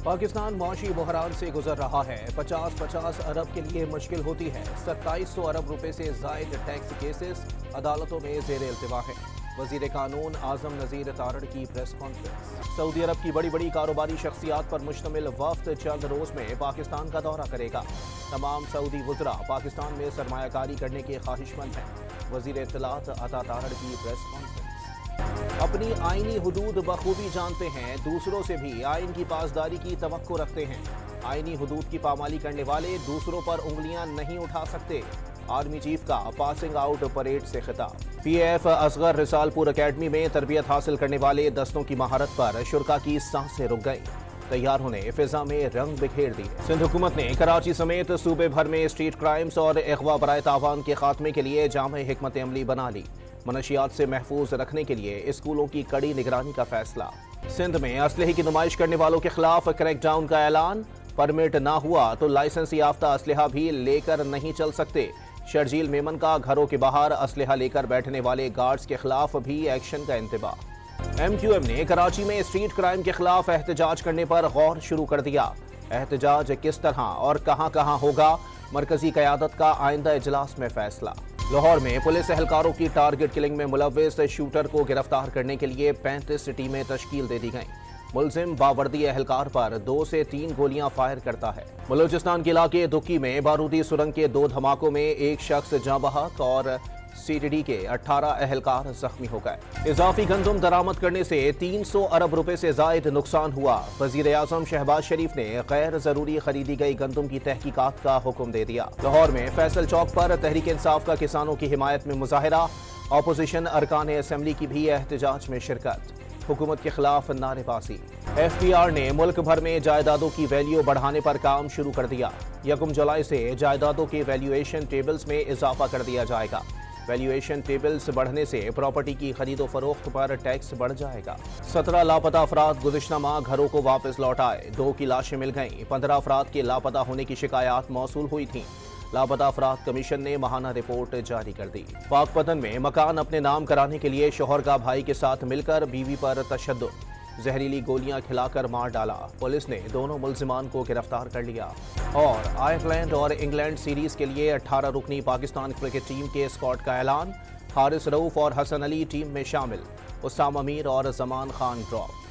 पाकिस्तान मुआशी बहरान से गुजर रहा है। 50-50 अरब के लिए मुश्किल होती है। 2700 अरब रुपए से जायद टैक्स केसेस अदालतों में ज़ेर इल्तिवा है। वज़ीर कानून आज़म नज़ीर तारड़ की प्रेस कॉन्फ्रेंस। सऊदी अरब की बड़ी बड़ी कारोबारी शख्सियात पर मुश्तमिल वफ्द चंद रोज में पाकिस्तान का दौरा करेगा। तमाम सऊदी वुज़रा पाकिस्तान में सरमायाकारी करने के ख्वाहिशमंद हैं। वज़ीर इत्तलात अता तारड़ की प्रेस कॉन्फ्रेंस। अपनी आईनी हुदूद बखूबी जानते हैं, दूसरों से भी आइन की पासदारी की तवक्को रखते हैं। आईनी हुदूद की पामाली करने वाले दूसरों पर उंगलियां नहीं उठा सकते। आर्मी चीफ का पासिंग आउट परेड से खिताब। PAF असगर रिसालपुर अकेडमी में तरबियत हासिल करने वाले दस्तों की महारत पर शुरा की सांसें रुक गईं। तैयारों ने फिजा में रंग बिखेर दिए। सिंध हुकूमत ने कराची समेत सूबे भर में स्ट्रीट क्राइम्स और अगवा बराए तावान के खात्मे के लिए जामे हिकमत अमली बना ली। मनशियात से महफूज रखने के लिए स्कूलों की कड़ी निगरानी का फैसला। सिंध में असलहे की नुमाइश करने वालों के खिलाफ क्रैकडाउन का ऐलान। परमिट ना हुआ तो लाइसेंस याफ्ता असलहा भी लेकर नहीं चल सकते। शर्जील मेमन का घरों के बाहर असलहा लेकर बैठने वाले गार्ड्स के खिलाफ भी एक्शन का इंतबाह। MQM ने कराची में स्ट्रीट क्राइम के खिलाफ एहतजाज करने पर गौर शुरू कर दिया। एहतजाज किस तरह और कहां होगा, मरकजी क़यादत का आइंदा इजलास में फैसला। लाहौर में पुलिस एहलकारों की टारगेट किलिंग में मुलव्विस शूटर को गिरफ्तार करने के लिए 35 टीमें तश्कील दे दी गईं। मुलजिम बावर्दी एहलकार पर 2 से 3 गोलियां फायर करता है। बलूचिस्तान के इलाके दुक्की में बारूदी सुरंग के 2 धमाकों में एक शख्स जाँ बहक और CTD के 18 एहलकार जख्मी हो गए। इजाफी गंदम दरामद करने से 300 अरब रुपए से जायद नुकसान हुआ। वजीर आजम शहबाज शरीफ ने गैर जरूरी खरीदी गई गंदम की तहकीकात का हुक्म दे दिया। लाहौर में फैसल चौक पर तहरीक इंसाफ का किसानों की हिमायत में मुजाहिरा। ऑपोजिशन अरकान असेंबली की भी एहतजाज में शिरकत। हुकूमत के खिलाफ नारेबाजी। FPR ने मुल्क भर में जायदादों की वैल्यू बढ़ाने पर काम शुरू कर दिया। 1 जुलाई से जायदादों के वैल्यूएशन टेबल्स में इजाफा कर दिया जाएगा। वैल्यूएशन टेबल्स बढ़ने से प्रॉपर्टी की खरीदो फरोख्त पर टैक्स बढ़ जाएगा। 17 लापता अफराद गुज़िश्ता माह घरों को वापस लौट आए। 2 की लाशें मिल गईं। 15 अफराद के लापता होने की शिकायत मौसूल हुई थीं। लापता अफराद कमीशन ने माहाना रिपोर्ट जारी कर दी। पाकपतन में मकान अपने नाम कराने के लिए शोहर का भाई के साथ मिलकर बीवी पर तशद्दुद। जहरीली गोलियां खिलाकर मार डाला। पुलिस ने दोनों मुल्जिमान को गिरफ्तार कर लिया। और आयरलैंड और इंग्लैंड सीरीज के लिए 18 रुकनी पाकिस्तान क्रिकेट टीम के स्क्वाड का ऐलान। हारिस रऊफ और हसन अली टीम में शामिल। उस्ताम अमीर और जमान खान ड्रॉप।